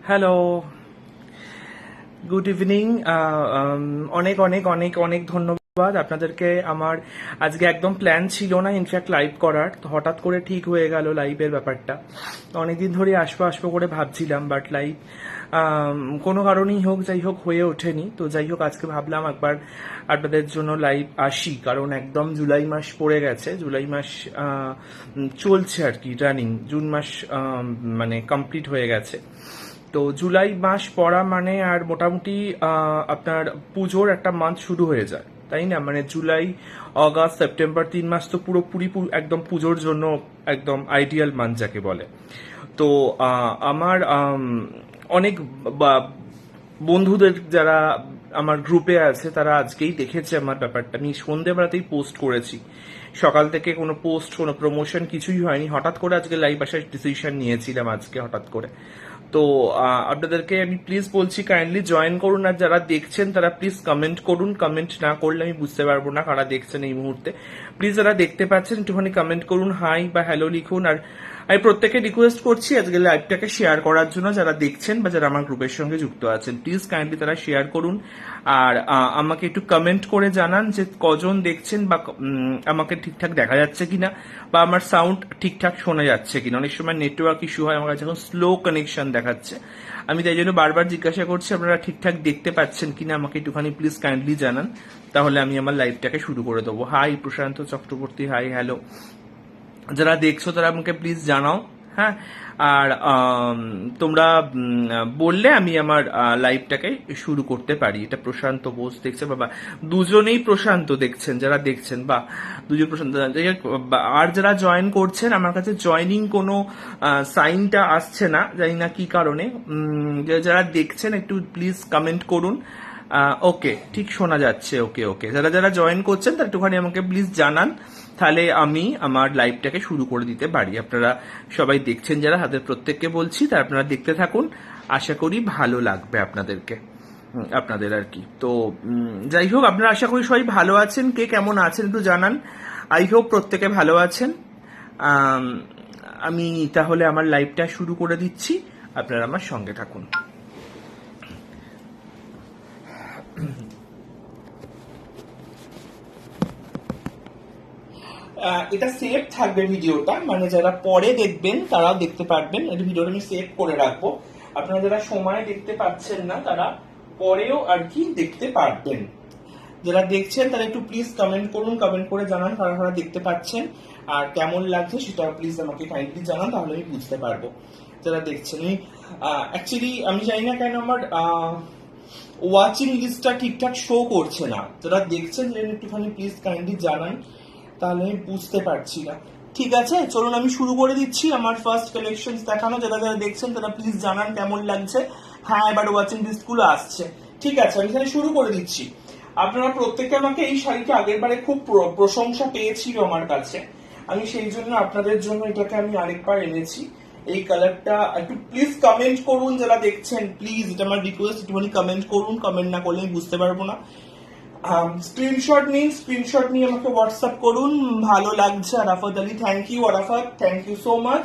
Hello, good evening. অনেক অনেক অনেক অনেক ধন্যবাদ আপনাদেরকে। আমার আজকে একদম প্ল্যান ছিল না ইনফ্যাক্ট লাইভ করার, তো হঠাৎ করে ঠিক হয়ে গেল লাইভের ব্যাপারটা। অনেকদিন ধরে আসবো আসবো করে ভাবছিলাম, বাট লাইভ কোনো কারণেই হোক যাই হোক হয়ে ওঠেনি। তো যাই হোক আজকে ভাবলাম একবার আপনাদের জন্য লাইভ আসি, কারণ একদম জুলাই মাস পড়ে গেছে। জুলাই মাস চলছে আর কি, রানিং। জুন মাস মানে কমপ্লিট হয়ে গেছে। তো জুলাই মাস পড়া মানে আর মোটামুটি আপনার পুজোর একটা মান্থ শুরু হয়ে যায়, তাই না? মানে জুলাই, অগাস্ট, সেপ্টেম্বর 3 মাস তো পুরোপুরি একদম পুজোর জন্য একদম আইডিয়াল মান্থ যাকে বলে। তো আমার অনেক বন্ধুদের যারা আমার গ্রুপে আছে তারা আজকেই দেখেছে আমার ব্যাপারটা। আমি সন্ধেবেলাতেই পোস্ট করেছি, সকাল থেকে কোনো পোস্ট কোনো প্রমোশন কিছুই হয়নি। হঠাৎ করে আজকে লাইভ আসার ডিসিশন নিয়েছিলাম আজকে হঠাৎ করে। তো আপনাদেরকে আমি প্লিজ বলছি কাইন্ডলি জয়েন করুন, আর যারা দেখছেন তারা প্লিজ কমেন্ট করুন। কমেন্ট না করলে আমি বুঝতে পারবো না কারা দেখছেন এই মুহূর্তে। প্লিজ যারা দেখতে পাচ্ছেন একটুখানি কমেন্ট করুন, হাই বা হ্যালো লিখুন। আর আমি প্রত্যেকে রিকোয়েস্ট করছি আজকে লাইভটাকে শেয়ার করার জন্য, যারা দেখছেন বা যারা আমার গ্রুপের সঙ্গে যুক্ত আছেন প্লিজ কাইন্ডলি তারা শেয়ার করুন। আর আমাকে একটু কমেন্ট করে জানান যে কজন দেখছেন, বা আমাকে ঠিকঠাক দেখা যাচ্ছে কিনা, বা আমার সাউন্ড ঠিকঠাক শোনা যাচ্ছে কিনা। অনেক সময় নেটওয়ার্ক ইস্যু হয়, আমার কাছে এখন স্লো কানেকশন দেখাচ্ছে। আমি তাই জন্য বারবার জিজ্ঞাসা করছি আপনারা ঠিকঠাক দেখতে পাচ্ছেন কিনা, আমাকে একটুখানি প্লিজ কাইন্ডলি জানান, তাহলে আমি আমার লাইভটাকে শুরু করে দেবো। হাই প্রশান্ত চক্রবর্তী, হাই হ্যালো। যারা দেখছো তারা আমাকে প্লিজ জানাও, হ্যাঁ। আর তোমরা বললে আমি আমার লাইভটাকে শুরু করতে পারি। এটা প্রশান্ত বোস দেখছে, বাবা দুজনেই প্রশান্ত দেখছেন যারা দেখছেন, বা দুজন প্রশান্ত। আর যারা জয়েন করছেন, আমার কাছে জয়নিং কোনো সাইনটা আসছে না, জানি না কি কারণে। যারা দেখছেন একটু প্লিজ কমেন্ট করুন। ওকে, ঠিক শোনা যাচ্ছে। ওকে ওকে, যারা যারা জয়েন করছেন তারা একটুখানি আমাকে প্লিজ জানান, তাহলে আমি আমার লাইভটাকে শুরু করে দিতে পারি। আপনারা সবাই দেখছেন যারা, হাতের প্রত্যেককে বলছি, তা আপনারা দেখতে থাকুন। আশা করি ভালো লাগবে আপনাদেরকে, আপনাদের আর কি। তো যাই হোক, আপনারা আশা করি সবাই ভালো আছেন। কে কেমন আছেন একটু জানান। আই হোপ প্রত্যেকে ভালো আছেন। আমি তাহলে আমার লাইভটা শুরু করে দিচ্ছি, আপনারা আমার সঙ্গে থাকুন। এটা সেভ থাকবে ভিডিওটা, মানে যারা পরে দেখবেন তারাও দেখতে পারবেন। এই ভিডিওটা আমি সেভ করে রাখবো, আপনারা যারা সময় দেখতে পাচ্ছেন না তারা পরেও আর কি দেখতে পারবেন। যারা দেখছেন তারা একটু প্লিজ কমেন্ট করুন, কমেন্ট করে জানান কারা কারা দেখতে পাচ্ছেন আর কেমন লাগছে সেটা প্লিজ আমাকে কাইন্ডলি জানান, তাহলে আমি বুঝতে পারবো যারা দেখছেন। অ্যাকচুয়ালি আমি জানি না কেন আমার ওয়াচিং লিস্টটা ঠিকঠাক শো করছে না। যারা দেখছেন একটুখানি প্লিজ কাইন্ডলি জানান, তাহলে আমি বুঝতে পারছি না। ঠিক আছে, চলুন আমি শুরু করে দিচ্ছি আমার ফার্স্ট কালেকশন দেখানো। যারা যারা দেখছেন তারা প্লিজ জানান কেমন লাগছে। হ্যাঁ, এবার ওয়াচিং লিস্টগুলো আসছে। ঠিক আছে, আমি তাহলে শুরু করে দিচ্ছি। আপনারা প্রত্যেকে আমাকে এই শাড়িটা আগের বারে খুব প্রশংসা পেয়েছিল আমার কাছে, আমি সেই জন্য আপনাদের জন্য এটাকে আমি আরেকবার এনেছি। এই কালারটা একটু প্লিজ কমেন্ট করুন যারা দেখছেন, প্লিজ এটা আমার রিকোয়েস্ট, একটুখানি কমেন্ট করুন। কমেন্ট না করলে আমি বুঝতে পারবো না। স্ক্রিনশট নিন, স্ক্রিনশট নিয়ে আমাকে হোয়াটসঅ্যাপ করুন। ভালো লাগছে Arafat Ali, thank you Arafat, thank you so much.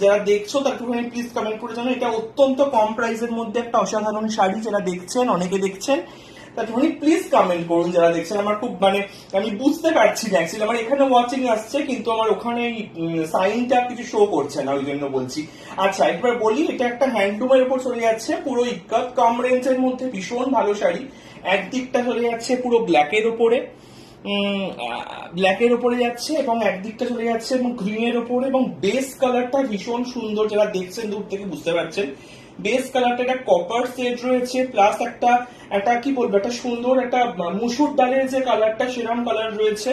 যারা দেখছো তার একটুখানি প্লিজ কমেন্ট করে জানো। এটা অত্যন্ত কম প্রাইসের মধ্যে একটা অসাধারণ শাড়ি, যারা দেখছেন অনেকে দেখছেন তারপরে প্লিজ কমেন্ট করুন যারা দেখছেন। আমার খুব মানে আমি বুঝতে পারছি না অ্যাকচুয়ালি, আমার এখানে ওয়াচিং আসছে কিন্তু আমার ওখানে সাইনটা কিছু শো করছে না, ওই জন্য বলছি। আচ্ছা একবার বলি, এটা একটা হ্যান্ডলুমের উপর চলে যাচ্ছে, পুরো ইক্কাত কম রেঞ্জের মধ্যে ভীষণ ভালো শাড়ি। একদিকটা চলে যাচ্ছে পুরো ব্ল্যাকের উপরে, ব্ল্যাকের উপরে যাচ্ছে, এবং একদিকটা চলে যাচ্ছে এবং গ্রিনের উপরে, এবং বেস কালারটা ভীষণ সুন্দর। যারা দেখছেন দূর থেকে বুঝতে পারছেন বেস কালারটা একটা কপার সেট রয়েছে, প্লাস একটা একটা কি বলবো একটা সুন্দর একটা মুসুর ডালের যে কালারটা সেরকম কালার রয়েছে,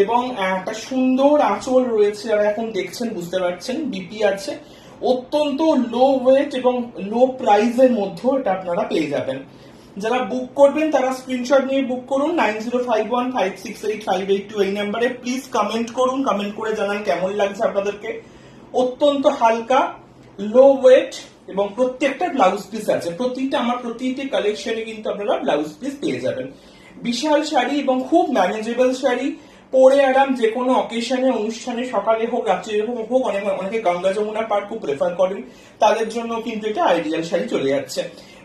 এবং একটা সুন্দর আঁচল রয়েছে। যারা এখন দেখছেন বুঝতে পারছেন বিপি আছে। অত্যন্ত লো ওয়েট এবং লো প্রাইসের মধ্যে এটা আপনারা পেয়ে যাবেন। যারা বুক করবেন তারা স্ক্রিনশট নিয়ে বুক করুন 9051568582 এই নাম্বারে। প্লিজ কমেন্ট করুন, কমেন্ট করে জানান কেমন লাগছে আপনাদেরকে। অত্যন্ত হালকা, লো ওয়েট, এবং প্রত্যেকটা ব্লাউজ পিস আছে। প্রতিটি কালেকশনে কিন্তু আপনারা ব্লাউজ পিস পেয়ে যাবেন। বিশাল শাড়ি এবং খুব ম্যানেজেবল শাড়ি, পরে আরাম যে কোনো অকেশনে, অনুষ্ঠানে, সকালে হোক রাত্রে হোক অনেকে গঙ্গা যমুনা পার খুব প্রেফার করেন, তাদের জন্য কিন্তু এটা আইডিয়াল শাড়ি চলে যাচ্ছে।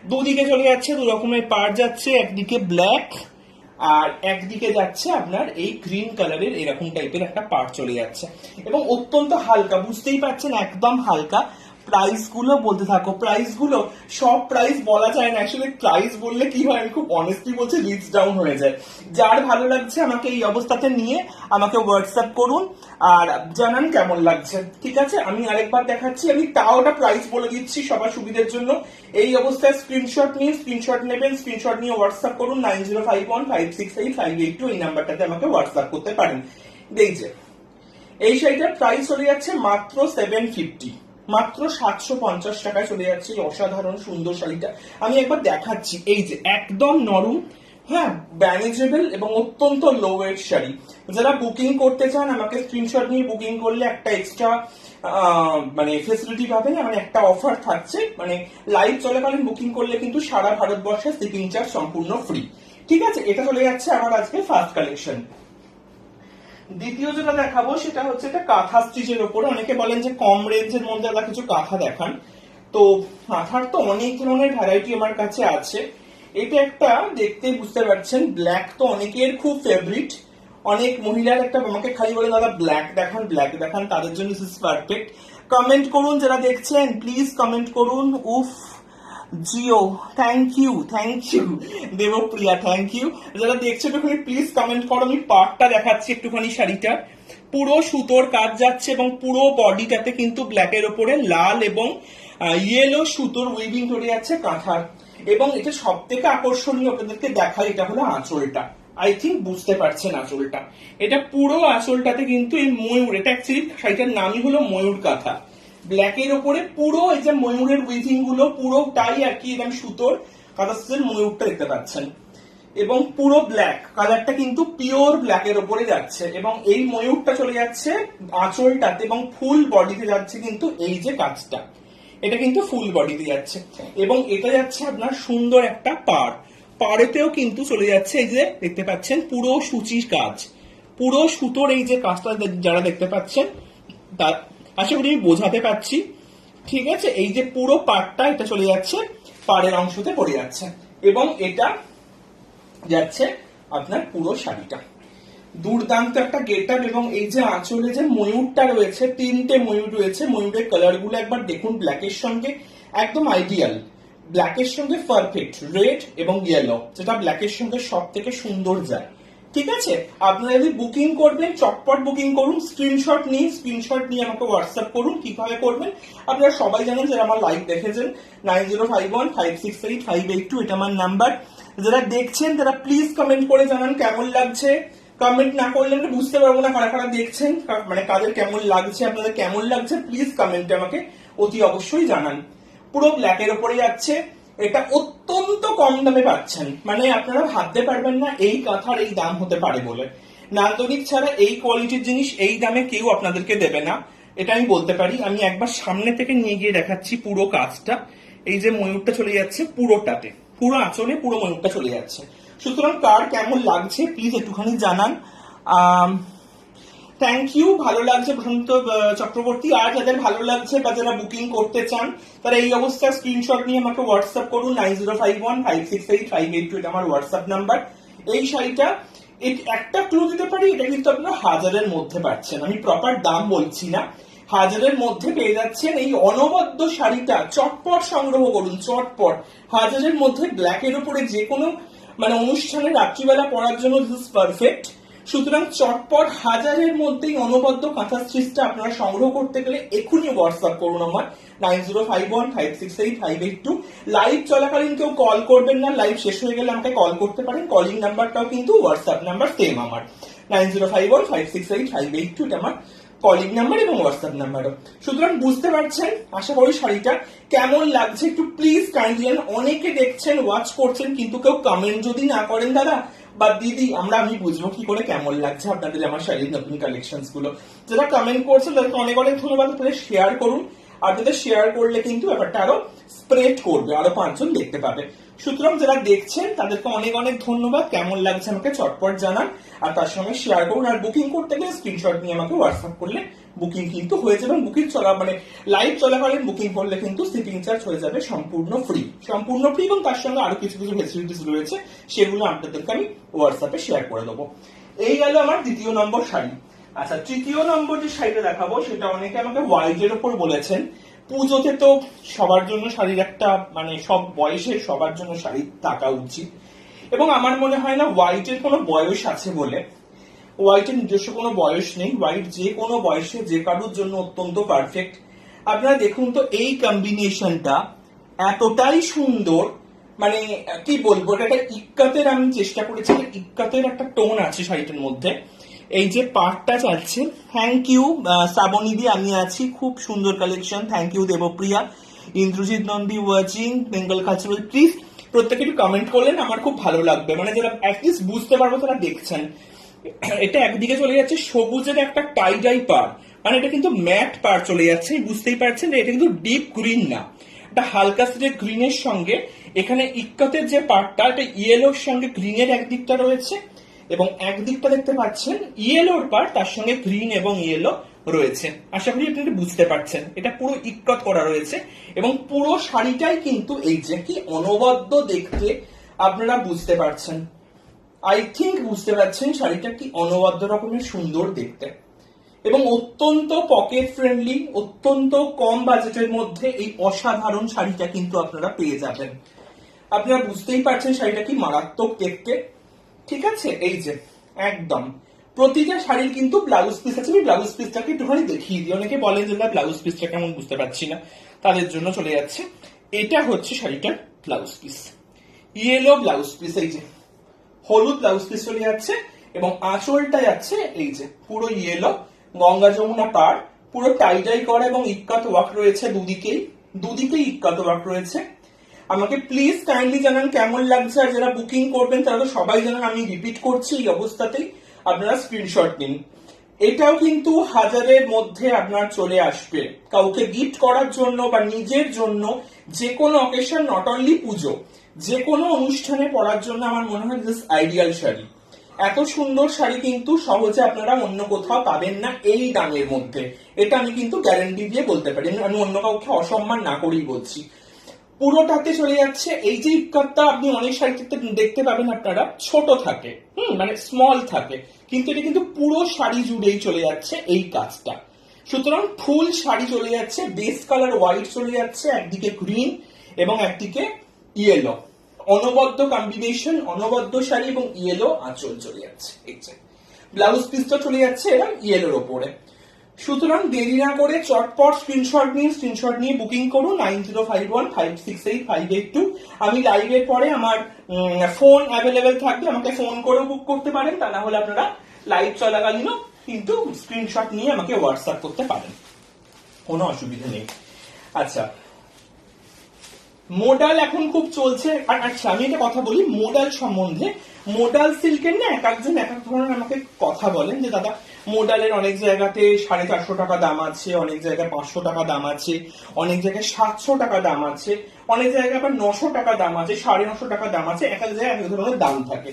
দুদিকে চলে যাচ্ছে, দু রকমের পার যাচ্ছে, একদিকে ব্ল্যাক আর একদিকে যাচ্ছে আপনার এই গ্রিন কালারের এরকম টাইপের একটা পার চলে যাচ্ছে, এবং অত্যন্ত হালকা, বুঝতেই পারছেন একদম হালকা। প্রাইস গুলো বলতে থাকো, প্রাইস গুলো সব প্রাইস বলা যায় না, আসলে প্রাইস বললে কি হয়, আমি খুব অনেস্টলি বলছি রিচ ডাউন হয়ে যায়। যার ভালো লাগছে আমাকে এই অবস্থাতে নিয়ে আমাকে হোয়াটসঅ্যাপ করুন আর জানান কেমন লাগছে, ঠিক আছে? আমি আরেকবার দেখাচ্ছি, আমি তাও ওটা প্রাইস বলে দিচ্ছি সবার সুবিধার জন্য। এই অবস্থায় স্ক্রিনশট নেবেন, স্ক্রিনশট নিয়ে হোয়াটসঅ্যাপ করুন 9051568582, এই নাম্বারটাতে আমাকে হোয়াটসঅ্যাপ করতে পারেন। দেখছে এই শাড়িটার প্রাইস চলে যাচ্ছে মাত্র 750, মাত্র 750 টাকায় চলে যাচ্ছে এই অসাধারণ সুন্দর শাড়িটা। আমি একবার দেখাচ্ছি, এই যে একদম নরম, হ্যাঁ, ম্যানেজেবল এবং অত্যন্ত লো ওয়েট শাড়ি। যারা বুকিং করতে চান আমাকে স্ক্রিনশট নিয়ে বুকিং করলে একটা এক্সট্রা মানে ফেসিলিটি পাবেন, মানে একটা অফার থাকছে, মানে লাইভ চলাকালীন বুকিং করলে কিন্তু সারা ভারতবর্ষে শিপিং চার্জ সম্পূর্ণ ফ্রি, ঠিক আছে? এটা চলে যাচ্ছে আমার আজকে ফার্স্ট কালেকশন। দ্বিতীয় যেটা দেখাবো সেটা হচ্ছে একটা কাঁথা স্টিচের উপরে। অনেকে বলেন যে কম রেঞ্জের মধ্যে আবার কিছু কাঁথা দেখান, তো কাঁথার তো অনেক ধরনের ভ্যারাইটি আমার কাছে আছে। এটা একটা দেখতে বুঝতে পারছেন, ব্ল্যাক তো অনেকের খুব ফেভারিট, অনেক মহিলার একটা আমাকে খালি বলে দাদা ব্ল্যাক দেখান, ব্ল্যাক দেখান, তাদের জন্য দিস ইজ পারফেক্ট। কমেন্ট করুন যারা দেখছেন, প্লিজ কমেন্ট করুন। উফ, জিও thank you, Debpriya thank you. যারা দেখছো একটুখানি প্লিজ কমেন্ট করো। আমি পার্টটা দেখাচ্ছি একটুখানি, শাড়িটা পুরো সুতোর কাজ যাচ্ছে এবং পুরো বডিটাতে কিন্তু ব্ল্যাকের ওপরে লাল এবং ইয়েলো সুতোর উইভিং ধরে যাচ্ছে কাঁথার। এবং এটা সব থেকে আকর্ষণীয় আপনাদেরকে দেখাই, এটা হলো আঁচলটা। আই থিঙ্ক বুঝতে পারছেন আঁচলটা, এটা পুরো আঁচলটাতে কিন্তু এই ময়ূর, এটা অ্যাকচুয়ালি শাড়িটার নামই হলো ময়ূর কাঁথা। ব্ল্যাকের ওপরে পুরো এই যে ময়ূরের উইভিং গুলো পুরোটাই আর কি এরকম সুতোর কাঁথার ময়ূরটা দেখতে পাচ্ছেন, এবং পুরো ব্ল্যাক কালারটা কিন্তু পিওর ব্ল্যাকের ওপরে যাচ্ছে, এবং এই ময়ূরটা চলে যাচ্ছে আঁচলটাতে এবং ফুল বডিতে যাচ্ছে কিন্তু এই যে কাজটা, এটা কিন্তু ফুল বডিতে যাচ্ছে। এবং এটা যাচ্ছে আপনার সুন্দর একটা পাড়েতেও কিন্তু চলে যাচ্ছে, এই যে দেখতে পাচ্ছেন পুরো সূচির কাজ, পুরো সুতোর এই যে কাজটা যারা দেখতে পাচ্ছেন তার আশা করি আমি বোঝাতে পারছি, ঠিক আছে? এই যে পুরো পাড়টা এটা চলে যাচ্ছে পাড়ের অংশতে পড়ে যাচ্ছে, এবং এটা যাচ্ছে আপনার পুরো শাড়িটা। দুর্দান্ত একটা গেট আপ, এবং এই যে আঁচলে যে ময়ূরটা রয়েছে, তিনটে ময়ূর রয়েছে, ময়ূরের কালার গুলো একবার দেখুন, ব্ল্যাকের সঙ্গে একদম আইডিয়াল, ব্ল্যাকের সঙ্গে পারফেক্ট রেড এবং ইয়েলো, যেটা ব্ল্যাকের সঙ্গে সব থেকে সুন্দর যায়, ঠিক আছে? আপনারা যদি বুকিং করবেন চটপট বুকিং করুন, স্ক্রিনশট নিয়ে আমাকে হোয়াটসঅ্যাপ করুন। কিভাবে করবেন আপনারা সবাই জানেন, যারা আমার লাইভ দেখেছেন 9051568582, এটা আমার নাম্বার। যারা দেখছেন তারা প্লিজ কমেন্ট করে জানান কেমন লাগছে। কমেন্ট না করলে আমরা বুঝতে পারবো না কারা কারা দেখছেন, মানে কাদের কেমন লাগছে, আপনাদের কেমন লাগছে, প্লিজ কমেন্টে আমাকে অতি অবশ্যই জানান। পুরো ব্ল্যাকের ওপরে যাচ্ছে, এটা অত্যন্ত কম দামে পাচ্ছেন, মানে আপনারা ভাবতে পারবেন না এই কাঁথার এই দাম হতে পারে বলে। নান্দনিক ছাড়া এই কোয়ালিটির জিনিস এই দামে কেউ আপনাদেরকে দেবে না, এটা আমি বলতে পারি। আমি একবার সামনে থেকে নিয়ে গিয়ে দেখাচ্ছি পুরো কাজটা, এই যে ময়ূরটা চলে যাচ্ছে পুরোটাতে, পুরো আঁচলে পুরো ময়ূরটা চলে যাচ্ছে। সুতরাং কার কেমন লাগছে প্লিজ একটুখানি জানান। থ্যাংক ইউ, ভালো লাগছে প্রশান্ত চক্রবর্তী। আর যাদের ভালো লাগছে বা যারা বুকিং করতে চান তারা এই অবস্থায় স্ক্রিনশট নিয়ে আমাকে হোয়াটসঅ্যাপ করুন 9051568582, এটা আমার হোয়াটসঅ্যাপ নাম্বার। এই শাড়িটা একটা ক্লু দিতে পারি, এটা কিন্তু আপনারা 1000-এর মধ্যে পাচ্ছেন, আমি প্রপার দাম বলছি না, 1000-এর মধ্যে পেয়ে যাচ্ছেন এই অনবদ্য শাড়িটা। চটপট সংগ্রহ করুন, চটপট। 1000-এর মধ্যে ব্ল্যাকের উপরে যে কোনো মানে অনুষ্ঠানে রাত্রিবেলা পরার জন্য দিস পারফেক্ট। সুতরাং চটপট 1000-এর মধ্যেই অনবদ্য কাঁথা স্টিচটা আপনারা সংগ্রহ করতে গেলে এখনই হোয়াটসঅ্যাপ করুন আমার 9051568582। লাইভ চলাকালীন কেউ কল করবেন না, লাইভ শেষ হয়ে গেলে আমাকে কল করতে পারেন, কলিং নাম্বারটাও কিন্তু হোয়াটসঅ্যাপ নাম্বার সেম আমার 9051568582, এটা আমার কলিং নাম্বার এবং হোয়াটসঅ্যাপ নাম্বারও। সুতরাং বুঝতে পারছেন আশা করি শাড়িটা কেমন লাগছে, একটু প্লিজ কাইন্ডলি। অনেকে দেখছেন ওয়াচ করছেন কিন্তু কেউ কমেন্ট যদি না করেন দাদা বা দিদি, আমি বুঝবো কি করে কেমন লাগছে আপনাদের আমার শাড়ির নতুন কালেকশন গুলো। যারা কমেন্ট করছেন তাদেরকে অনেক অনেক ধন্যবাদ। আপনাদের শেয়ার করুন, আপনাদের শেয়ার করলে কিন্তু ব্যাপারটা আরো স্প্রেড করবে, আরো 5 জন দেখতে পাবে। সুতরাং যারা দেখছেন তাদেরকে অনেক অনেক ধন্যবাদ। কেমন লাগছে আমাকে চটপট জানান, আর তার সঙ্গে শেয়ার করুন। আর বুকিং করতে গেলে স্ক্রিনশট নিয়ে আমাকে হোয়াটসঅ্যাপ করলে বুকিং কিন্তু হয়ে যাবে। বুকিং চলা মানে লাইভ চলাকালীন বুকিং করলে কিন্তু শিপিং চার্জ হয়ে যাবে সম্পূর্ণ ফ্রি, সম্পূর্ণ ফ্রি। এবং তার সঙ্গে আরো কিছু কিছু ফেসিলিটিস রয়েছে, সেগুলো আপনাদেরকে আমি হোয়াটসঅ্যাপে শেয়ার করে দেবো। এই গেল আমার দ্বিতীয় নম্বর শাড়ি। আচ্ছা, তৃতীয় নম্বর যে শাড়িটা দেখাবো সেটা অনেকে আমাকে হোয়াইটের ওপর বলেছেন। পুজোতে তো সবার জন্য শাড়ির একটা মানে সব বয়সের সবার জন্য শাড়ি থাকা উচিত, এবং আমার মনে হয় না হোয়াইটের কোনো বয়স আছে বলে। হোয়াইটের নিজস্ব কোনো বয়স নেই, হোয়াইট যে কোনো বয়সে যে কারোর জন্য অত্যন্ত পারফেক্ট। আপনারা দেখুন তো এই কম্বিনেশনটা এতটাই সুন্দর, মানে কি বলবো, এটা একটা ইক্কাতের আমি চেষ্টা করেছি, ইক্কাতের একটা টোন আছে শাড়িটার মধ্যে। এই যে পার্টটা চাচ্ছে, থ্যাংক ইউ শ্রাবণীদি, আমি আছি, খুব সুন্দর collection, thank you Debpriya, Indrajit Nandi watching Bengal cultural, please প্রত্যেকে একটু কমেন্ট করলেন আমার খুব ভালো লাগবে, মানে যারা অ্যাটলিস্ট বুঝতে পারবো তারা দেখছেন। এটা একদিকে চলে যাচ্ছে সবুজের একটা টাই ডাই পার, মানে এটা কিন্তু ম্যাট পার চলে যাচ্ছে, বুঝতেই পারছেন এটা কিন্তু ডিপ গ্রিন না, এটা হালকা সিডের গ্রিনের সঙ্গে এখানে ইক্কাতের যে পার্টটা এটা ইয়েলোর সঙ্গে গ্রিনের একদিকটা রয়েছে, এবং একদিকটা দেখতে পাচ্ছেন ইয়েলোর পার্ট, তার সঙ্গে গ্রিন এবং ইয়েলো রয়েছে। আশা করি আপনি বুঝতে পারছেন, এটা পুরো ইক্কত করা রয়েছে, এবং পুরো শাড়িটাই কিন্তু এই যে কি অনবদ্য দেখতে, আপনারা বুঝতে পারছেন, আই থিঙ্ক বুঝতে পারছেন শাড়িটা কি অনবদ্য রকমের সুন্দর দেখতে, এবং অত্যন্ত পকেট ফ্রেন্ডলি, অত্যন্ত কম বাজেটের মধ্যে এই অসাধারণ শাড়িটা কিন্তু আপনারা পেয়ে যাবেন। আপনারা বুঝতেই পারছেন শাড়িটা কি মারাত্মক দেখতে, ঠিক আছে? এই যে একদম প্রতিটা শাড়ির কিন্তু ব্লাউজ পিস আছে, আমি ব্লাউজ পিসটাকে একটুখানি দেখিয়ে দিই। অনেকে বলেন যে ব্লাউজ পিসটা কেমন বুঝতে পারছি না, তাদের জন্য চলে যাচ্ছে, এটা হচ্ছে শাড়িটার blouse piece, yellow blouse piece, এই যে হলুদ ব্লাউজ পিস চলে যাচ্ছে, এবং আঁচলটা যাচ্ছে এই যে পুরো ইয়েলো, গঙ্গা যমুনা পার, পুরো টাইডাই করা, এবং ইক্কাত ওয়ার্ক রয়েছে দুদিকেই, দুদিকেই ইক্কাত ওয়ার্ক রয়েছে। আমাকে প্লিজ কাইন্ডলি জানান কেমন লাগছে, আর যারা বুকিং করবেন তারা তো সবাই জানান, আমি রিপিট করছি এই অবস্থাতেই আপনারা স্ক্রিনশট নিন। এটাও কিন্তু হাজারের মধ্যে আপনার চলে আসবে, কাউকে গিফট করার জন্য বা নিজের জন্য, যে কোনো অকেশন, নট অনলি পুজো, যে কোনো অনুষ্ঠানে পরার জন্য আমার মনে হয় দিস আইডিয়াল শাড়ি। এত সুন্দর শাড়ি কিন্তু সহজে আপনারা অন্য কোথাও পাবেন না এই দামের মধ্যে, এটা আমি কিন্তু গ্যারান্টি দিয়ে বলতে পারি, আমি অন্য কাউকে অসম্মান না করেই বলছি। পুরোটাতে চলে যাচ্ছে এই যে ইক্কাতটা, আপনি অনেক শাড়িতে দেখতে পাবেন আপনারা ছোট থাকে, মানে স্মল থাকে, কিন্তু এটা কিন্তু পুরো শাড়ি জুড়েই চলে যাচ্ছে এই কাজটা। সুতরাং ফুল শাড়ি চলে যাচ্ছে, বেস কালার হোয়াইট চলে যাচ্ছে, একদিকে গ্রিন এবং একদিকে ইয়েলো, অনবদ্য কম্বিনেশন, অনবদ্য শাড়ি, এবং ইয়েলো আঁচল চলে যাচ্ছে, এই যে ব্লাউজ পিসটা চলে যাচ্ছে এরকম ইয়েলোর ওপরে। সুতরাং দেরি না করে চটপট স্ক্রিনশট নিয়ে বুকিং করুন 9051568582। আমি লাইভের পরে আমার ফোন অ্যাভেলেবেল থাকবে, আমাকে ফোন করেও বুক করতে পারেন, তা না হলে আপনারা লাইভ চলাকালীনও কিন্তু স্ক্রিনশট নিয়ে আমাকে হোয়াটসঅ্যাপ করতে পারেন, কোনো অসুবিধা নেই। আচ্ছা, মোডাল এখন খুব চলছে, আর আচ্ছা আমি একটা কথা বলি মোডাল সম্বন্ধে। মোডাল সিল্কের না এক একজন এক এক ধরনের আমাকে কথা বলেন যে দাদা মোডালের অনেক জায়গাতে 450 টাকা দাম আছে, অনেক জায়গায় 500 টাকা দাম আছে, অনেক জায়গায় 700 টাকা দাম আছে, অনেক জায়গায় আবার 900 টাকা দাম আছে, 950 টাকা দাম আছে, এক এক জায়গায় এক এক ধরনের দাম থাকে।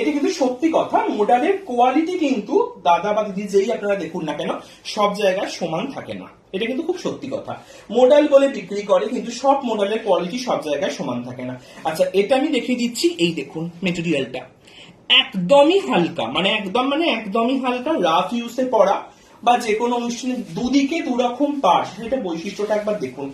এটা কিন্তু সত্যি কথা, মোডালের কোয়ালিটি কিন্তু দাদা বা দিদি যেই আপনারা দেখুন না কেন সব জায়গায় সমান থাকে না, এটা কিন্তু খুব সত্যি কথা। মোডাল বলে বিক্রি করে, কিন্তু সব মোডালের কোয়ালিটি সব জায়গায় সমান থাকে না। আচ্ছা, এটা আমি দেখিয়ে দিচ্ছি, এই দেখুন মেটেরিয়ালটা একদমই হালকা, মানে একদমই হালকা, রাফ ইউজে পড়া বা যে কোনো অনুষ্ঠানে দুদিকে দুরকম পাশ, এটা বৈশিষ্ট্যটা একবার দেখুন।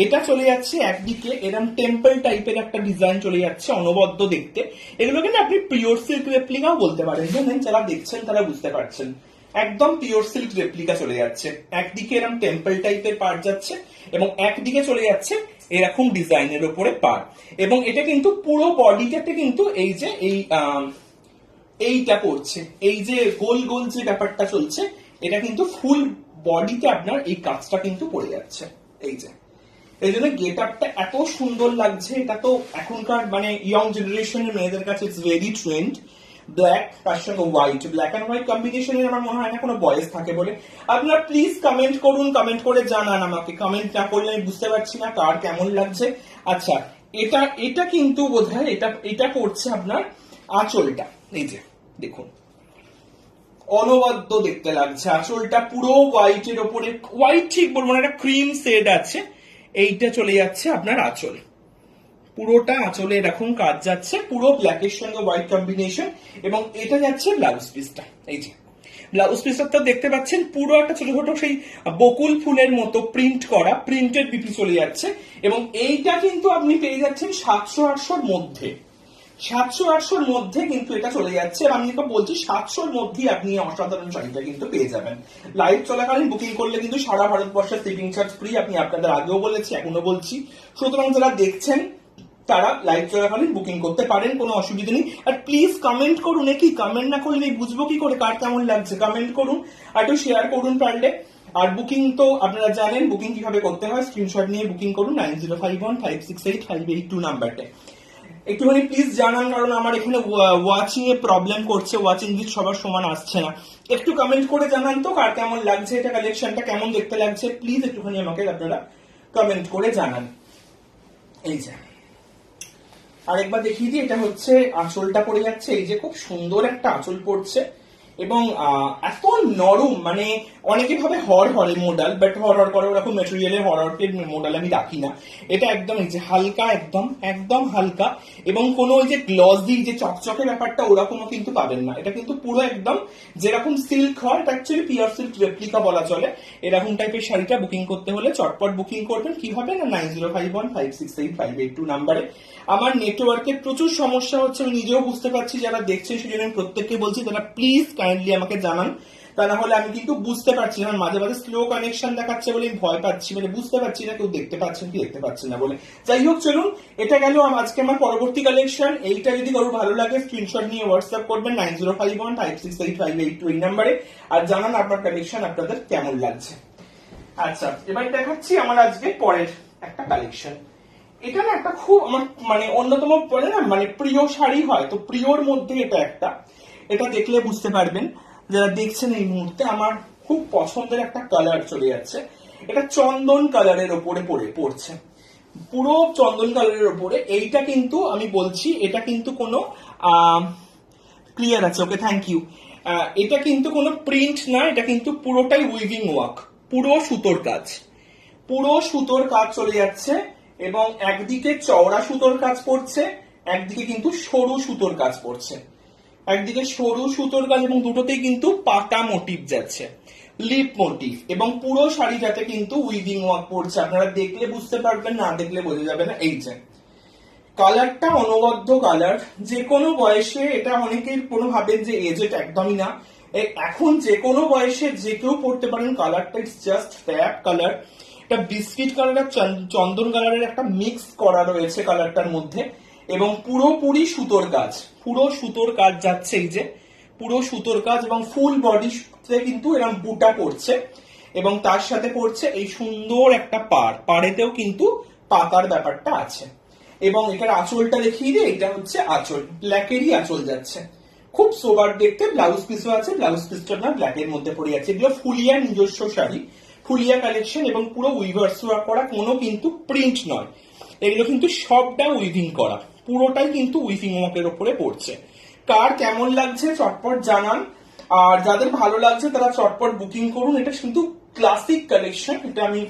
এটা চলে যাচ্ছে একদিকে এরকম টেম্পল টাইপের একটা ডিজাইন চলে যাচ্ছে, অনবদ্য দেখতে, এগুলোকে না আপনি পিওর সিল্ক রেপ্লিকাও বলতে পারেন, জানেন যারা দেখছেন তারা বুঝতে পারছেন, একদম পিওর সিল্ক রেপ্লিকা চলে যাচ্ছে। একদিকে এরকম টেম্পল টাইপের পার্ট যাচ্ছে, এবং একদিকে চলে যাচ্ছে এরকম ডিজাইনের উপরে পার্ট, এবং এটা কিন্তু পুরো বডিটাতে কিন্তু এই যে এইটা পড়ছে, এই যে গোল গোল যে ব্যাপারটা চলছে, এটা কিন্তু ফুল বডিতে আপনার এই কাজটা কিন্তু পড়ে যাচ্ছে, এই যে এই জন্য গেট আপটা এত সুন্দর লাগছে। এটা তো এখনকার মানে ইয়ং জেনারেশনের মেয়েদের কাছে ইটস ভেরি ট্রেন্ড। ব্ল্যাক তার সঙ্গে হোয়াইট, ব্ল্যাক এন্ড হোয়াইট কম্বিনেশনের আমার মনে হয় না কোনো বয়েস থাকে বলে। আপনারা প্লিজ কমেন্ট করুন, কমেন্ট করে জানান আমাকে, কমেন্ট না করলে আমি বুঝতে পারছি না কার কেমন লাগছে। আচ্ছা, এটা এটা কিন্তু বোধহয় এটা এটা পড়ছে আপনার আঁচলটা, এই যে দেখুন অনবদ্য দেখতে লাগছে। আঁচলটা পুরো হোয়াইটের ওপরে, হোয়াইট ঠিক বলবো না, একটা ক্রিম শেড আছে, এইটা চলে যাচ্ছে আপনার আঁচল, পুরোটা আঁচলে এরকম কাজ যাচ্ছে, পুরো ব্ল্যাকের সঙ্গে হোয়াইট কম্বিনেশন। এবং এটা যাচ্ছে ব্লাউজ পিসটা, এই যে ব্লাউজ পিসটা দেখতে পাচ্ছেন পুরো একটা ছোট ছোট সেই বকুল ফুলের মতো প্রিন্ট করা, প্রিন্টেড বিপি চলে যাচ্ছে। এবং এইটা কিন্তু আপনি পেয়ে যাচ্ছেন 700-800-র মধ্যে, 700-800-র মধ্যে কিন্তু এটা চলে যাচ্ছে। আর আমি বলছি 700-র মধ্যেই আপনি অসাধারণ শাড়িটা কিন্তু পেয়ে যাবেন। লাইভ চলাকালীন বুকিং করলে কিন্তু সারা ভারতবর্ষের শিপিং চার্জ ফ্রি, আপনি আপনাদের আগেও বলেছি এখনো বলছি। সুতরাং যারা দেখছেন তারা লাইভ চলাকালীন বুকিং করতে পারেন, কোনো অসুবিধা নেই। আর প্লিজ কমেন্ট করুন, কি কমেন্ট না করলে বুঝবো কি করে কার কেমন লাগছে? কমেন্ট করুন আর একটু শেয়ার করুন পারলে। আর বুকিং তো আপনারা জানেন বুকিং কিভাবে করতে হয়, স্ক্রিনশট নিয়ে বুকিং করুন 9051568582 নাম্বারটা। একটুখানি প্লিজ জানান, কারণ আমার এখানে ওয়াচিং এ প্রবলেম করছে, ওয়াচিং লিস্ট সবার সমান আসছে না। একটু কমেন্ট করে জানান তো কার কেমন লাগছে, এটা কালেকশনটা কেমন দেখতে লাগছে, প্লিজ একটুখানি আমাকে আপনারা কমেন্ট করে জানান। এই যে আরেকবার দেখিয়ে দিই, এটা হচ্ছে আঁচলটা পড়ে যাচ্ছে, এই যে খুব সুন্দর একটা আঁচল পড়ছে। এবং এত নরম, মানে অনেকে ভাবে হর মডেল, বাট হর করে ওরকম মেটেরিয়ালের হরকে মডেল আমি রাখি না। এটা একদম এই যে হালকা, একদম একদম হালকা, এবং কোনো ওই যে গ্লসি যে চকচকে ব্যাপারটা ওরকমও কিন্তু পাবেন না। এটা কিন্তু পুরো একদম যেরকম সিল্ক হয়, এটা অ্যাকচুয়ালি পিওর সিল্ক রেপ্লিকা বলা চলে। এরকম টাইপের শাড়িটা বুকিং করতে হলে চটপট বুকিং করবেন। কি হবে না 9051568582 নাম্বারে। আমার নেটওয়ার্কের প্রচুর সমস্যা হচ্ছে, আমি নিজেও বুঝতে পারছি, যারা দেখছেন সেজন্য আমি প্রত্যেককে বলছি তারা প্লিজ কাইন্ডলি আমাকে জানান, তা না হলে আমি কিন্তু বুঝতে পারছি না, মাঝে মাঝে স্লো কানেকশন দেখাচ্ছে বলে আমি ভয় পাচ্ছি, মানে বুঝতে পারছি না কেউ দেখতে পাচ্ছেন কি দেখতে পাচ্ছেন না বলে। যাই হোক চলুন, এটা গেল আজকে আমার পরবর্তী কালেকশন। এইটা যদি কারো ভালো লাগে স্ক্রিনশট নিয়ে হোয়াটসঅ্যাপ করবেন 9051568582 এই নাম্বারে, আর জানান আপনার কালেকশন আপনাদের কেমন লাগছে। আচ্ছা, এবার দেখাচ্ছি আমার আজকে পরের একটা কালেকশন। এটা না একটা খুব আমার মানে অন্যতম বলে না, মানে প্রিয় শাড়ি হয় তো প্রিয়র মধ্যে এটা একটা। এটা দেখলে বুঝতে পারবেন যারা দেখছেন এই মুহূর্তে, আমার খুব পছন্দের একটা কালার চলে যাচ্ছে। এটা চন্দন কালারের ওপরে পড়ছে, পুরো চন্দন কালারের ওপরে। এইটা কিন্তু আমি বলছি এটা কিন্তু কোনো ক্লিয়ার আছে, ওকে থ্যাংক ইউ। এটা কিন্তু কোনো প্রিন্ট না, এটা কিন্তু পুরোটাই উইভিং ওয়ার্ক, পুরো সুতোর কাজ, পুরো সুতোর কাজ চলে যাচ্ছে। এবং একদিকে চওড়া সুতোর কাজ পড়ছে, একদিকে কিন্তু সরু সুতোর কাজ পড়ছে, একদিকে সরু সুতোর কাজ, এবং দুটোতেই কিন্তু পাতা মোটিভ যাচ্ছে, লিপ মোটিভ। এবং পুরো শাড়িটাতে কিন্তু উইভিং ওয়ার্ক পড়ছে, আপনারা দেখলে বুঝতে পারবেন, না দেখলে বোঝা যাবে না। এই যে কালারটা অনবদ্য কালার, যে কোনো বয়সে, এটা অনেকেই কোনো ভাবেন যে এজেড, একদমই না। এখন যে কোনো বয়সে যে কেউ পড়তে পারেন। কালারটা ইটস জাস্ট ফ্যাব কালার, এটা বিস্কিট কালার আর চন্দন কালারের একটা মিক্স করা রয়েছে কালারটার মধ্যে। এবং পুরোপুরি সুতোর কাজ, পুরো সুতোর কাজ যাচ্ছে, এই যে পুরো সুতোর কাজ। এবং ফুল বডিতে কিন্তু এরকম বুটা পড়ছে, এবং তার সাথে পড়ছে এই সুন্দর একটা পাড়েতেও কিন্তু পাতার ব্যাপারটা আছে। এবং এটার আঁচলটা দেখিয়ে দিয়ে, এটা হচ্ছে আঁচল, ব্ল্যাকেরই আঁচল যাচ্ছে, খুব সোবার দেখতে। ব্লাউজ পিসও আছে, ব্লাউজ পিসটা আপনার ব্ল্যাকের মধ্যে পড়ে যাচ্ছে। এগুলো ফুলিয়ার নিজস্ব শাড়ি, ফুলিয়া কালেকশন, এবং পুরো উইভার্স ওয়ার্ক করা, কোনো কিন্তু প্রিন্ট নয়, এগুলো কিন্তু সবটা উইভিং করা, পুরোটাই কিন্তু উইভিং ওয়ার্কের ওপরে পড়ছে। কার কেমন লাগছে চটপট জানান, আর যাদের ভালো লাগছে তারা চটপট বুকিং করুন। এটা কিন্তু ক্লাসিক কালেকশন, এটা আমি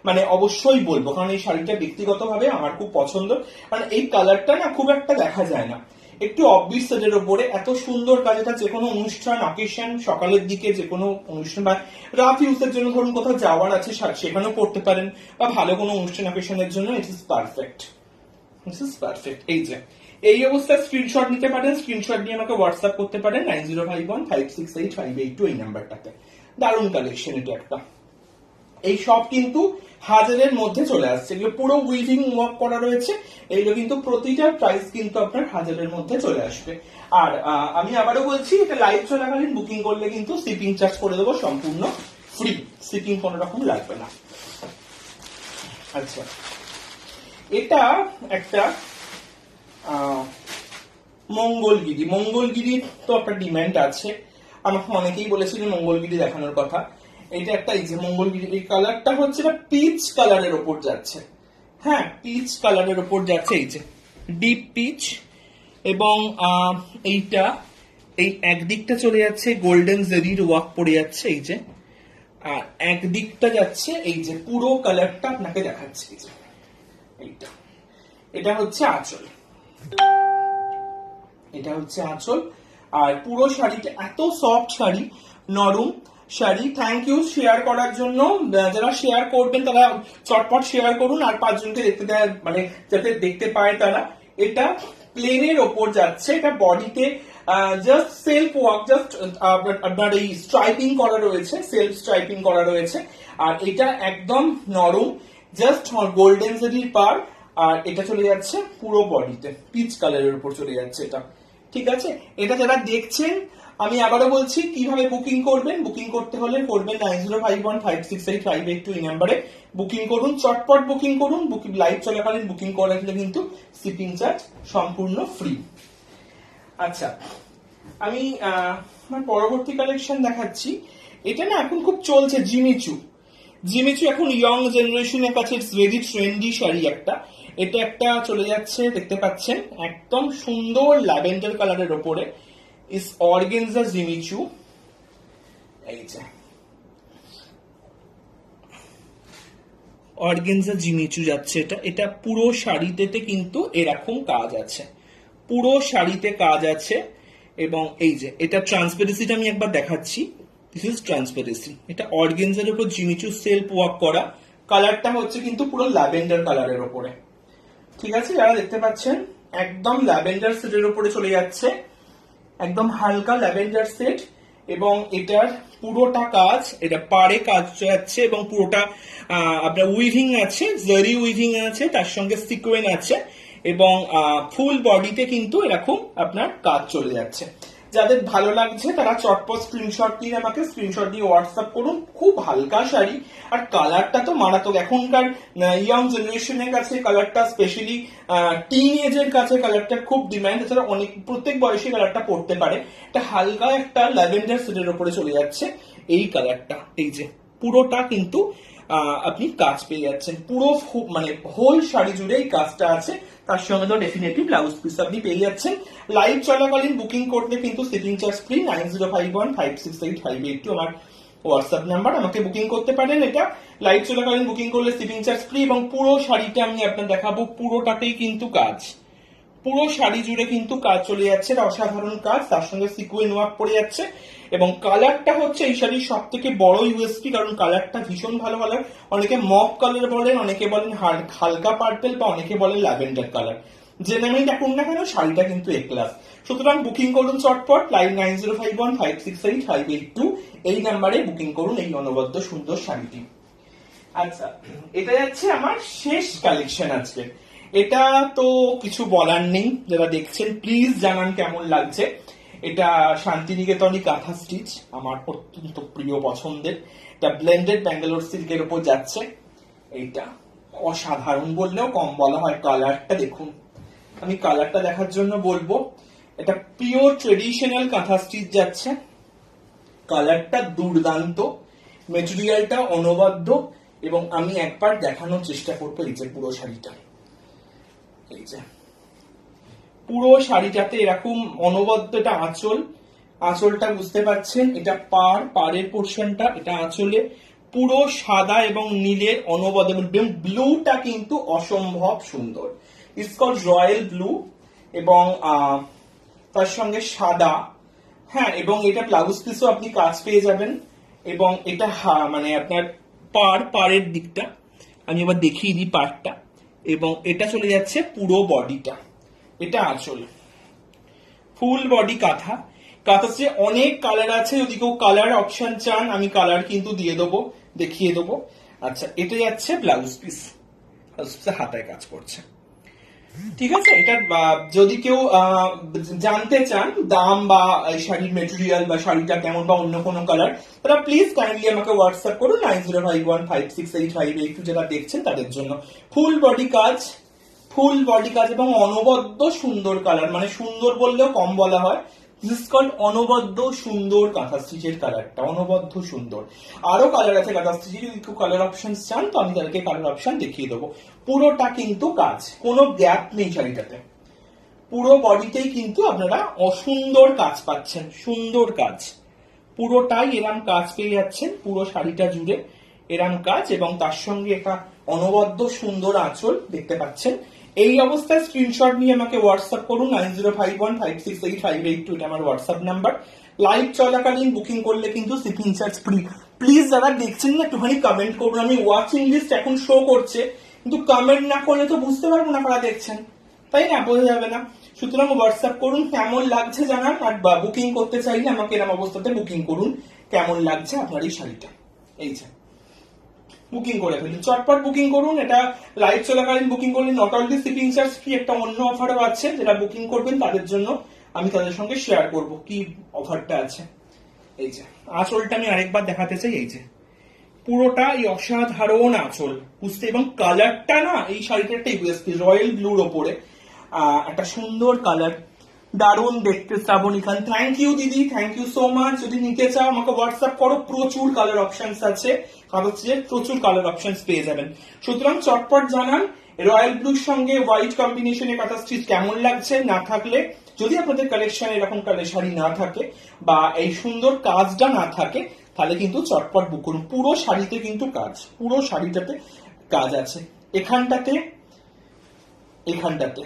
মানে অবশ্যই বলবো, কারণ এই শাড়িটা ব্যক্তিগতভাবে আমার খুব পছন্দ। কারণ এই কালারটা না খুব একটা দেখা যায় না, একটু অবভিয়াস সেটের উপরে এত সুন্দর কাজ। এটা যে কোনো অনুষ্ঠান, অকেশন, সকালের দিকে যে কোনো অনুষ্ঠান, বা রাফ ইউজের জন্য ধরুন কোথাও যাওয়ার আছে সেখানেও পড়তে পারেন, বা ভালো কোনো অনুষ্ঠান অকেশনের জন্য it is perfect, this is perfect. এই যে এই অবস্থায় স্ক্রিনশট নিতে পারেন, স্ক্রিনশট নিয়ে আমাকে হোয়াটসঅ্যাপ করতে পারেন 9051568582 এই নাম্বারটাতে। দারুণ কালেকশন এটা একটা। এই সব কিন্তু হাজারের মধ্যে চলে আসছে, এগুলো পুরো উইভিং ওয়ার্ক করা রয়েছে। এইগুলো কিন্তু প্রতিটার প্রাইস কিন্তু আপনার হাজারের মধ্যে চলে আসবে। আর আমি আবারও বলছি, এটা লাইভ চলাকালীন বুকিং করলে কিন্তু শিপিং চার্জ করে দেবো সম্পূর্ণ ফ্রি, শিপিং কোনো রকম লাগবে না। আচ্ছা, এটা একটা মঙ্গলগিরি তো একটা ডিমান্ড আছে, আমাকে অনেকেই বলেছে যে মঙ্গলগিরি দেখানোর কথা। এটা একটা এই যে মঙ্গলগিরি, এই কালারটা হচ্ছে এটা পিচ কালারের ওপর যাচ্ছে, হ্যাঁ, পিচ কালারের উপর যাচ্ছে, এই যে ডিপ পিচ। এবং এইটা এই একদিকটা চলে যাচ্ছে গোল্ডেন জেরির ওয়ার্ক পড়ে যাচ্ছে, এই যে। আর একদিকটা যাচ্ছে এই যে পুরো কালারটা আপনাকে দেখাচ্ছে, এই যে এইটা। এটা হচ্ছে আঁচল, এটা হচ্ছে আঁচল। আর পুরো শাড়িটা এত সফট শাড়ি, নরম শাড়ি। থ্যাংক ইউ শেয়ার করার জন্য। যারা শেয়ার করবেন তারা চটপট শেয়ার করুন, আর 5 জনকে দেখতে দেয়, মানে যাতে দেখতে পায় তারা। এটা প্লেনের ওপর যাচ্ছে, এটা বডিতে জাস্ট সেলফ ওয়ার্ক, জাস্ট আপনার এই স্ট্রাইপিং করা রয়েছে, সেলফ স্ট্রাইপিং করা রয়েছে। আর এটা একদম নরম, জাস্ট গোল্ডেন জেরির পার। আর এটা চলে যাচ্ছে পুরো বডিতে, পিচ কালারের উপর চলে যাচ্ছে এটা। ঠিক আছে, এটা যারা দেখছেন, আমি আবারও বলছি কিভাবে বুকিং করবেন। বুকিং করতে হলে করবেন 9051568582 এই নাম্বারে বুকিং করুন, চটপট বুকিং করুন। বুকিং লাইভ চলাকালীন বুকিং করে রাখলে কিন্তু শিপিং চার্জ সম্পূর্ণ ফ্রি। আচ্ছা, আমি আমার পরবর্তী কালেকশন দেখাচ্ছি। এটা না এখন খুব চলছে, জিমিচু। জিমিচু এখন ইয়ং জেনারেশনের কাছে ইটস ভেরি ট্রেন্ডি শাড়ি একটা। এটা একটা চলে যাচ্ছে, দেখতে পাচ্ছেন, একদম সুন্দর ল্যাভেন্ডার কালারের ওপরে ইস অর্গেনজা জিমিচু, এই যে অর্গেনজা জিমিচু যাচ্ছে এটা। এটা পুরো শাড়িতে কিন্তু এরকম কাজ আছে, পুরো শাড়িতে কাজ আছে। এবং এই যে এটা ট্রান্সপারেন্সিটা আমি একবার দেখাচ্ছি, দিস ইজ ট্রান্সপারেন্সি। এটা অর্গেনজার উপর জিমিচু সেলফ ওয়ার্ক করা। কালারটা হচ্ছে কিন্তু পুরো ল্যাভেন্ডার কালারের ওপরে। ঠিক আছে, যারা দেখতে পাচ্ছেন একদম ল্যাভেন্ডার সেটের উপরে চলে যাচ্ছে, একদম হালকা ল্যাভেন্ডার সেট। এবং এটার পুরোটা কাজ, এটা পাড়ে কাজ যাচ্ছে এবং পুরোটা আপনার উইভিং আছে, জারি উইভিং আছে, তার সঙ্গে সিকোয়েন আছে। এবং ফুল বডিতে কিন্তু এরকম আপনার কাজ চলে যাচ্ছে। যাদের ভালো লাগছে তারা চটপট স্ক্রিনশট নিয়ে আমাকে স্ক্রিনশট দিয়ে হোয়াটসঅ্যাপ করুন। খুব হালকা শাড়ি, আর কালারটা তো মারাত্মক। এখনকার ইয়ং জেনারেশনের কাছে কালারটা, স্পেশালি টিন এজের কাছে কালারটা খুব ডিমান্ড। এছাড়া অনেক প্রত্যেক বয়সী কালারটা পড়তে পারে। এটা হালকা একটা ল্যাভেন্ডার সেটের উপরে চলে যাচ্ছে এই কালারটা। এই যে পুরোটা কিন্তু আপনি কাজ পেয়ে যাচ্ছেন, পুরো মানে হোল শাড়ি জুড়ে এই কাজটা আছে। তার সঙ্গে তো ডেফিনেটলি ব্লাউজ পিস আপনি পেয়ে যাচ্ছেন। লাইভ চলাকালীন বুকিং করলে কিন্তু শিপিং চার্জ ফ্রি। 9051568582 আমার হোয়াটসঅ্যাপ নাম্বার, আমাকে বুকিং করতে পারেন। এটা লাইভ চলাকালীন বুকিং করলে শিপিং চার্জ ফ্রি। এবং পুরো শাড়িটা আমি আপনার দেখাবো, পুরোটাতেই কিন্তু কাজ, পুরো শাড়ি জুড়ে কিন্তু কাজ চলে যাচ্ছে, অসাধারণ কাজ। তার সঙ্গে সিকুয়েন ওয়ার্ক পড়ে যাচ্ছে। এবং কালারটা হচ্ছে এই শাড়ির সব থেকে বড় ইউএসপি, কারণ কালারটা ভীষণ ভালো কালার। অনেকে মফ কালার বলেন, অনেকে বলেন হালকা পার্পেল, বা অনেকে বলেন ল্যাভেন্ডার কালার। যে নামেই ডাকুন না কেন, শাড়িটা কিন্তু এ ক্লাস। সুতরাং বুকিং করুন চটপট, লাইভ 9051568582 এই নাম্বারে বুকিং করুন এই অনবদ্য সুন্দর শাড়িটি। আচ্ছা, এটা যাচ্ছে আমার শেষ কালেকশন আজকে। এটা তো কিছু বলার নেই, যারা দেখছেন প্লিজ জানান কেমন লাগছে। এটা শান্তিনিকেতনী কাঁথা স্টিচ, আমার অত্যন্ত প্রিয় পছন্দের। এটা ব্লেন্ডেড ব্যাঙ্গালোর সিল্কের উপর যাচ্ছে। এইটা অসাধারণ বললেও কম বলা হয়। কালারটা দেখুন, আমি কালারটা দেখার জন্য বলবো, এটা পিওর ট্রেডিশনাল কাঁথা স্টিচ যাচ্ছে। কালারটা দুর্দান্ত, মেটেরিয়ালটা অনবদ্য। এবং আমি একবার দেখানোর চেষ্টা করবো এই যে পুরো শাড়িটা, এই যে পুরো শাড়িটাতে এরকম অনবদ্য। এটা আঁচল, আঁচলটা বুঝতে পাচ্ছেন, এটা পাড়ের পোর্শনটা, এটা আঁচলে পুরো সাদা এবং নীলের অনবদ্য। ব্লুটা কিন্তু অসম্ভব সুন্দর, ইটস কল্ড রয়্যাল ব্লু। এবং তার সঙ্গে সাদা, হ্যাঁ। এবং এটা ব্লাউজ পিসও আপনি কাজ পেয়ে যাবেন। এবং এটা মানে আপনার পাড়ের দিকটা আমি এবার দেখিয়ে দিই পাড়টা। এবং এটা চলে যাচ্ছে পুরো বডিটা, এটা আঁচল, ফুল বডি কাঁথা। কাঁথাতে অনেক কালার আছে, যদি কেউ কালার অপশন চান আমি কালার কিন্তু দিয়ে দেবো, দেখিয়ে দেবো। আচ্ছা, এটা যাচ্ছে ব্লাউজ পিস, হাতায় কাজ করছে। ঠিক আছে, এটা যদি কেউ জানতে চান দাম বা শাড়ির মেটেরিয়াল বা শাড়িটা কেমন বা অন্য কোনো কালার, তারা প্লিজ কাইন্ডলি আমাকে হোয়াটসঅ্যাপ করুন 9051568582 যারা দেখছেন তাদের জন্য। ফুল বডি কাজ, ফুল বডি কাজ এবং অনবদ্য সুন্দর কালার, মানে সুন্দর বললেও কম বলা হয়। দিস কল্ড অনবদ্য সুন্দর কাঁথা স্টিচের কালারটা, অনবদ্য সুন্দর। আরো কালার আছে কাঁথা স্টিচের, যদি কেউ কালার অপশন চান তো আমি তাদেরকে কালার অপশন দেখিয়ে দেবো। পুরোটা কিন্তু কাজ, কোনো গ্যাপ নেই শাড়িটাতে, পুরো বডিতেই কিন্তু আপনারা অসুন্দর কাজ পাচ্ছেন, সুন্দর কাজ, পুরোটাই এরম কাজ পেয়ে যাচ্ছেন, পুরো শাড়িটা জুড়ে এরম কাজ, এবং তার সঙ্গে একটা অনবদ্য সুন্দর আঁচল দেখতে পাচ্ছেন। এই অবস্থায় স্ক্রিনশট নিয়ে আমাকে হোয়াটসঅ্যাপ করুন 9051568582, এটা আমার হোয়াটসঅ্যাপ নাম্বার। লাইভ চলাকালীন বুকিং করলে কিন্তু শিপিং চার্জ ফ্রি। প্লিজ যারা দেখছেন না একটুখানি কমেন্ট করুন, আমি ওয়াচিং লিস্ট এখন শো করছে কিন্তু কমেন্ট না করলে তো বুঝতে পারবো না কারা দেখছেন, তাই না, বোঝা যাবে না। সুতরাং হোয়াটসঅ্যাপ করুন, কেমন লাগছে জানান, আর বুকিং করতে চাইলে আমাকে এরকম অবস্থাতে বুকিং করুন, কেমন লাগছে আপনার এই শাড়িটা। এই যে বুকিং করে ফেলুন, চটপট বুকিং করুন। এটা লাইভ চলাকালীন বুকিং করলে not only shipping charge free, একটা অন্য অফারও আছে, যেটা বুকিং করবেন তাদের জন্য আমি তাদের সঙ্গে শেয়ার করব কি অফারটা আছে। এই যে আঁচলটা আমি আরেকবার দেখাতে চাই, এই যে পুরোটা এই অসাধারণ আঁচল বুঝতে, এবং কালারটা না এই শাড়িটা একটা ইউএসপি, রয়্যাল ব্লুর ওপরে একটা সুন্দর কালার, দারুণ দেখতে শ্রাবণী খান। থ্যাংক ইউ দিদি, থ্যাংক ইউ সো মাচ। যদি নিতে চাও আমাকে হোয়াটসঅ্যাপ করো, প্রচুর কালার অপশনস আছে, কাগজের প্রচুর কালার অপশনস পেয়ে যাবেন। সুতরাং চটপট জানান রয়্যাল ব্লুর সঙ্গে হোয়াইট কম্বিনেশনে কাঁথা স্টিচ কেমন লাগছে। না থাকলে, যদি আপনাদের কালেকশন এরকম কালার শাড়ি না থাকে বা এই সুন্দর কাজটা না থাকে, তাহলে কিন্তু চটপট বুক করুন। পুরো শাড়িতে কিন্তু কাজ, পুরো শাড়িটাতে কাজ আছে, এখানটাতে এখানটাতে,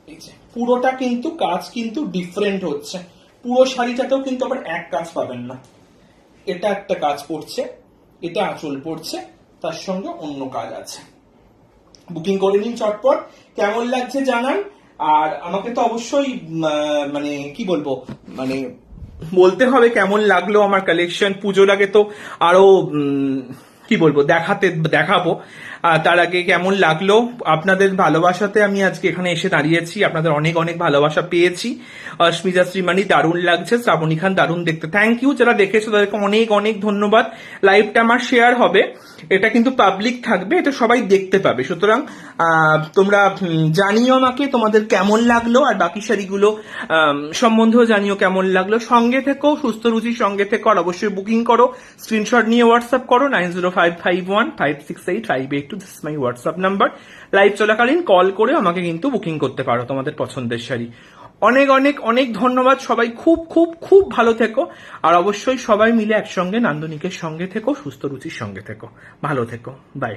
এই যে পুরোটা কিন্তু কাজ কিন্তু ডিফারেন্ট হচ্ছে, পুরো শাড়িটাতেও কিন্তু আবার এক কাজ পাবেন না, এটা একটা কাজ পড়ছে, এটা আঁচল পড়ছে, তার সঙ্গে অন্য কাজ আছে। বুকিং করে নিন চটপট, কেমন লাগছে জানান। আর আমাকে তো অবশ্যই মানে কি বলবো, মানে বলতে হবে কেমন লাগলো আমার কালেকশন। পুজোর আগে তো আরো কি বলবো দেখাবো, তার আগে কেমন লাগলো আপনাদের ভালোবাসাতে আমি আজকে এখানে এসে দাঁড়িয়েছি, আপনাদের অনেক অনেক ভালোবাসা পেয়েছি। অস্মিতা শ্রীমানি দারুণ লাগছে, শ্রাবণী খান দারুণ দেখতে, থ্যাংক ইউ। যারা দেখেছো তাদেরকে অনেক অনেক ধন্যবাদ। লাইভটা আমার শেয়ার হবে, এটা কিন্তু পাবলিক থাকবে, এটা সবাই দেখতে পাবে। সুতরাং তোমরা জানিও আমাকে তোমাদের কেমন লাগলো, আর বাকি শাড়িগুলো সম্বন্ধেও জানিও কেমন লাগলো। সঙ্গে থেকো, সুস্থ রুচির সঙ্গে থেকো, আর অবশ্যই বুকিং করো, স্ক্রিনশট নিয়ে হোয়াটসঅ্যাপ করো 905551568582, this my WhatsApp number. Live চলাকালীন কল করে আমাকে কিন্তু বুকিং করতে পারো তোমাদের পছন্দের শাড়ি। অনেক অনেক অনেক ধন্যবাদ, সবাই খুব খুব খুব ভালো থেকো, আর অবশ্যই সবাই মিলে একসঙ্গে নান্দনিকের সঙ্গে থেকো, সুস্থ রুচির সঙ্গে থেকো, ভালো থেকো, বাই।